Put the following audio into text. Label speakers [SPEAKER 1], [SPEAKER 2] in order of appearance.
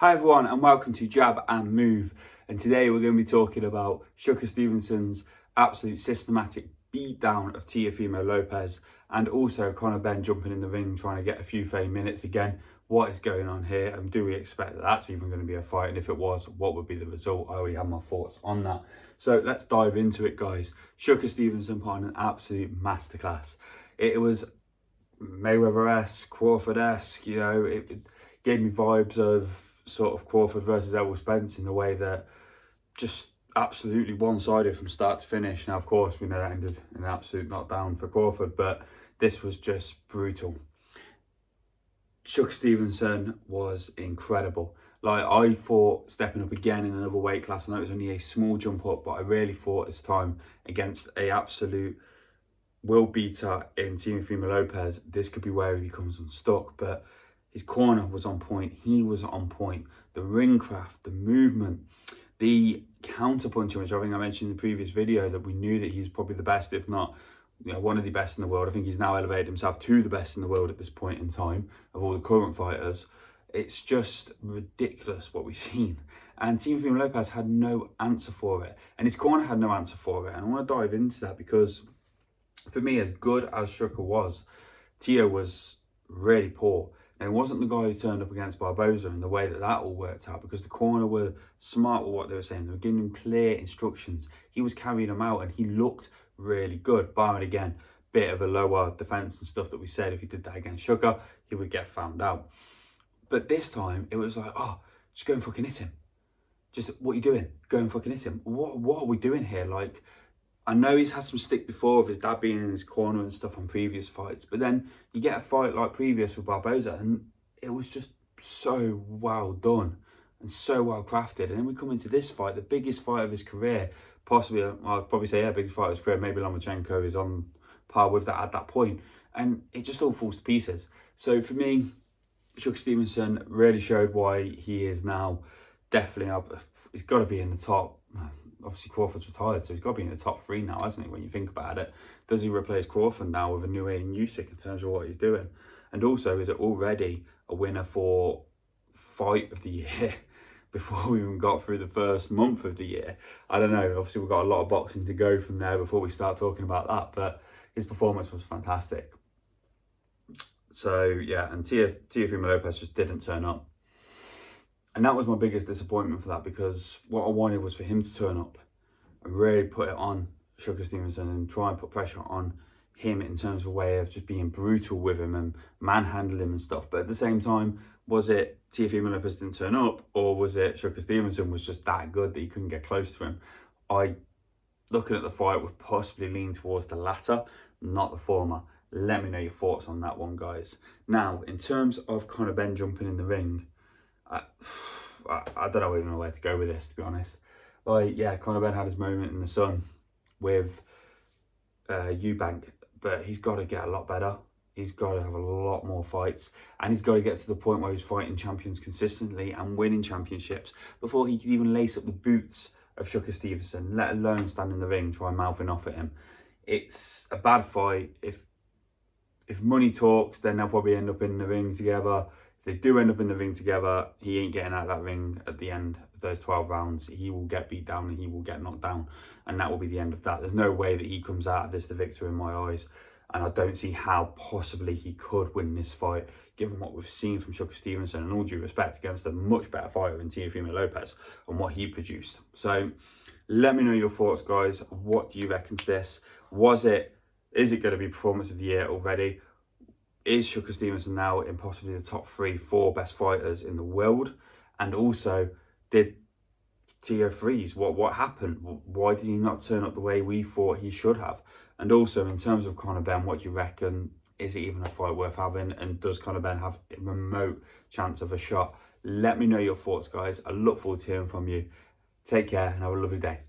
[SPEAKER 1] Hi everyone and welcome to Jab and Move, and today we're going to be talking about Shakur Stevenson's absolute systematic beatdown of Teofimo Lopez and also Conor Benn jumping in the ring trying to get a few fame minutes again. What is going on here, and do we expect that that's even going to be a fight, and if it was, what would be the result? I already have my thoughts on that, so let's dive into it, guys. Shakur Stevenson put on an absolute masterclass. It was Mayweather-esque, Crawford-esque, it gave me vibes of sort of Crawford versus Errol Spence in the way that just absolutely one-sided from start to finish. Now, of course, we know that ended in an absolute knockdown for Crawford, but this was just brutal. Shakur Stevenson was incredible. Like, I thought stepping up again in another weight class, I know it was only a small jump up, but I really thought this time against a absolute world beater in Teofimo Lopez, this could be where he becomes unstuck. But his corner was on point. He was on point. The ring craft, the movement, the counterpunching, which I think I mentioned in the previous video, that we knew that he's probably the best, if not one of the best in the world. I think he's now elevated himself to the best in the world at this point in time of all the current fighters. It's just ridiculous what we've seen. And Teofimo Lopez had no answer for it. And his corner had no answer for it. And I want to dive into that because for me, as good as Shakur was, Teo was really poor. Now, he wasn't the guy who turned up against Barboza in the way that all worked out, because the corner were smart with what they were saying. They were giving him clear instructions. He was carrying them out and he looked really good, barring, again, bit of a lower defence and stuff that we said if he did that against Shakur, he would get found out. But this time, it was like, oh, just go and fucking hit him. Just, what are you doing? Go and fucking hit him. What are we doing here? Like, I know he's had some stick before of his dad being in his corner and stuff on previous fights, but then you get a fight like previous with Barboza and it was just so well done and so well crafted. And then we come into this fight, the biggest fight of his career, possibly, I'd probably say, biggest fight of his career. Maybe Lomachenko is on par with that at that point. And it just all falls to pieces. So for me, Shakur Stevenson really showed why he is now definitely up. He's got to be in the top. Obviously, Crawford's retired, so he's got to be in the top 3 now, hasn't he, when you think about it? Does he replace Crawford now with a new Ian Usyk in terms of what he's doing? And also, is it already a winner for fight of the year before we even got through the first month of the year? I don't know. Obviously, we've got a lot of boxing to go from there before we start talking about that, but his performance was fantastic. So, yeah, and Teofimo Lopez just didn't turn up. And that was my biggest disappointment for that, because what I wanted was for him to turn up and really put it on Shakur Stevenson and try and put pressure on him in terms of a way of just being brutal with him and manhandle him and stuff. But at the same time, was it Teofimo Lopez didn't turn up, or was it Shakur Stevenson was just that good that he couldn't get close to him? Looking at the fight, would possibly lean towards the latter, not the former. Let me know your thoughts on that one, guys. Now, in terms of Conor Benn jumping in the ring, I don't know even where to go with this, to be honest. Like, yeah, Conor Benn had his moment in the sun with Eubank, but he's got to get a lot better. He's got to have a lot more fights, and he's got to get to the point where he's fighting champions consistently and winning championships before he can even lace up the boots of Shakur Stevenson, let alone stand in the ring, try mouthing off at him. It's a bad fight. If money talks, then they'll probably end up in the ring together. If they do end up in the ring together, he ain't getting out of that ring at the end of those 12 rounds. He will get beat down and he will get knocked down, and that will be the end of that. There's no way that he comes out of this the victor in my eyes, and I don't see how possibly he could win this fight, given what we've seen from Shakur Stevenson, and all due respect, against a much better fighter in Teofimo Lopez and what he produced. So let me know your thoughts, guys. What do you reckon to this? Is it going to be performance of the year already? Is Shakur Stevenson now in possibly the top 3-4 best fighters in the world? And also, did Teo freeze? What happened? Why did he not turn up the way we thought he should have? And also, in terms of Conor Benn, what do you reckon? Is it even a fight worth having? And does Conor Benn have a remote chance of a shot? Let me know your thoughts, guys. I look forward to hearing from you. Take care and have a lovely day.